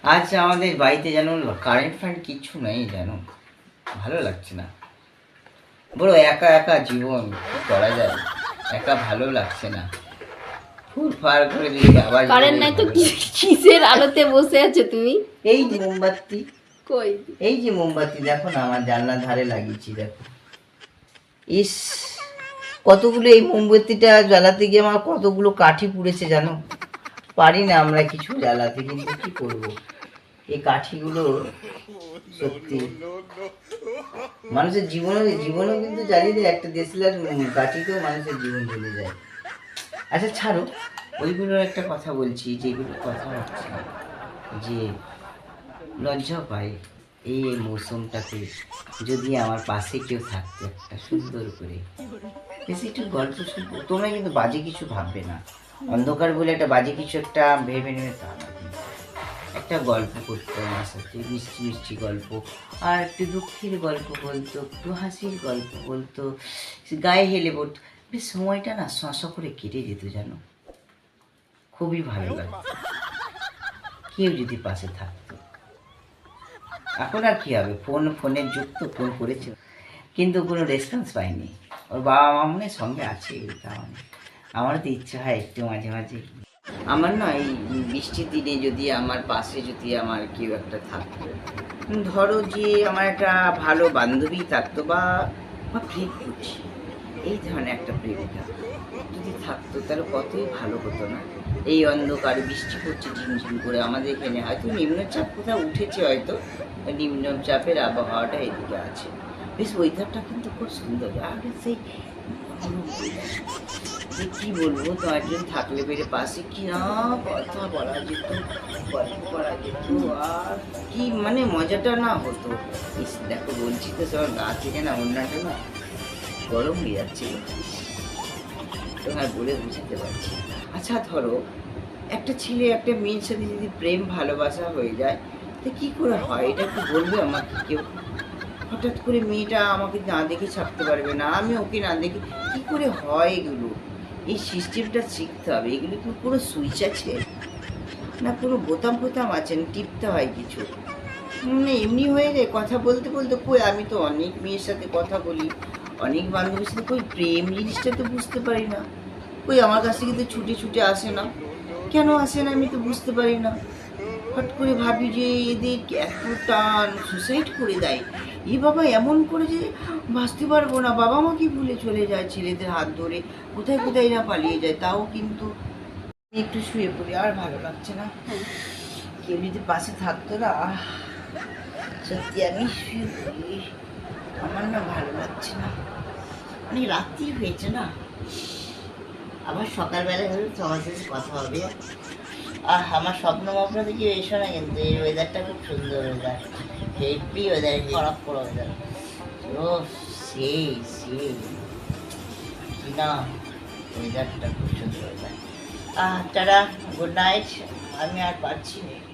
আজ আমাদের বাড়িতে যেন কারেন্ট ফারেন্ট কিচ্ছু নেই, যেন ভালো লাগছে না। বড় একা একা জীবন, কি করা যায়, একা ভালো লাগছে না। ফুল ফার করে যদি আবার কারেন্ট নাই তো কিসের আলোতে বসে আছো তুমি? এই যে মোমবাতি, কই এই যে মোমবাতি দেখো না, আমার জানলার ধারে লাগিয়েছি, দেখো। ইস, কতগুলো এই মোমবাতিটা জ্বালাতে গিয়ে আমার কতগুলো কাঠি পুড়েছে জানো। পারি না আমরা কিছু জ্বালাতে, কিন্তু কি করব, এই কাঠিগুলো সত্যি মানুষের জীবনও কিন্তু জ্বালিয়ে দেয়। একটা দেশলার কাঠিতেও মানুষের জীবন জ্বলে যায়। আচ্ছা ছাড়ো, ওইগুলোর একটা কথা বলছি, যেগুলো কথা হচ্ছে, যে লজ্জা পায় এই মৌসুমটাতে যদি আমার পাশে কেউ থাকতো একটা সুন্দর করে, বেশি একটু গল্প শুনবো। তোমরা কিন্তু বাজে কিছু ভাববে না, অন্ধকার বলে একটা বাজে কিছু একটা ভেবে নেবে তা না। একটা গল্প করতো আমার সাথে, মিষ্টি মিষ্টি গল্প, আর একটু দুঃখের গল্প বলতো, একটু হাসির গল্প বলতো, গায়ে হেলে বলতো। বেশ সময়টা না শশা করে কেটে যেত জানো, খুবই ভালো লাগতো কেউ যদি পাশে থাকতো। এখন আর কি হবে, ফোনের যুগ তো, ফোন করেছে কিন্তু কোনো রেসপন্স পাইনি। ওর বাবা মা মনে হয় সঙ্গে আছে, আমারও তো ইচ্ছা হয় একটু মাঝে মাঝে। আমার না এই বৃষ্টির দিনে যদি আমার পাশে যদি আমার কেউ একটা থাকতো, ধরো যে আমার একটা ভালো বান্ধবী থাকতো, বা প্রেম করছি এই ধরনের একটা প্রেমিকা যদি থাকতো, তাহলে কতই ভালো হতো না। এই অন্ধকার বৃষ্টি পড়ছে ঝিমঝিম করে, আমাদের এখানে হয়তো নিম্নচাপ কোথাও উঠেছে, হয়তো নিম্নচাপের আবহাওয়াটা এদিকে আছে। বেশ ওয়েদারটা কিন্তু খুব সুন্দর। আর সেই কি বলবো, তোমার জন্য থাকলে বেড়ে পাশে কি না কথা বলা যেত, গল্প করা যেত, আর কি মানে মজাটা না হতো। দেখো বলছি তো, সবার গা থেকে না অন্যটা না গরম হয়ে যাচ্ছে, তোমার বলে বুঝাতে পারছি। আচ্ছা ধরো একটা ছেলে একটা মেয়ের সাথে যদি প্রেম ভালোবাসা হয়ে যায়, তো কি করে হয় এটা একটু বলবে আমাকে কেউ? হঠাৎ করে মেয়েটা আমাকে না দেখে ছাড়তে পারবে না, আমি ওকে না দেখে, কি করে হয় এগুলো? এই সিস্টেমটা শিখতে হবে। এগুলো কি পুরো সুইচ আছে, না পুরো বোতাম ফোতাম আছে, টিপতে হয় কিছু? না এমনি হয়ে যায় কথা বলতে বলতে। কই, আমি তো অনেক মেয়ের সাথে কথা বলি, অনেক বান্ধবীর সাথে, কই প্রেম জিনিসটা তো বুঝতে পারি না। কই আমার কাছে কিন্তু ছুটে ছুটে আসে না, কেন আসে না আমি তো বুঝতে পারি না। হট করে ভাবি যে এদের এত টান, সুসাইড করে দেয়। এই বাবা এমন করে যে বাঁচতে পারবো না, বাবা মাকে ভুলে চলে যায় ছেলেদের হাত ধরে, কোথায় কোথায় না পালিয়ে যায়। তাও কিন্তু একটু শুয়ে পড়ি, আর ভালো লাগছে না। কেউ যদি পাশে থাকতো না, সত্যি আমি শুয়ে পড়ি, আমার না ভালো লাগছে না। অনেক রাত্রি হয়েছে না, আবার সকালবেলা হলে তোমার সাথে কথা হবে। আমার স্বপ্ন মগ্ন থেকে এসো না, কিন্তু এই ওয়েদারটা খুব সুন্দর ওয়েদার, হেভি ওয়েদার, খারাপ করা ওয়েদার। ও সেই সেই কি না, ওয়েদারটা খুব সুন্দর ওয়েদার। টাটা, গুড নাইট, আমি আর পারছি না।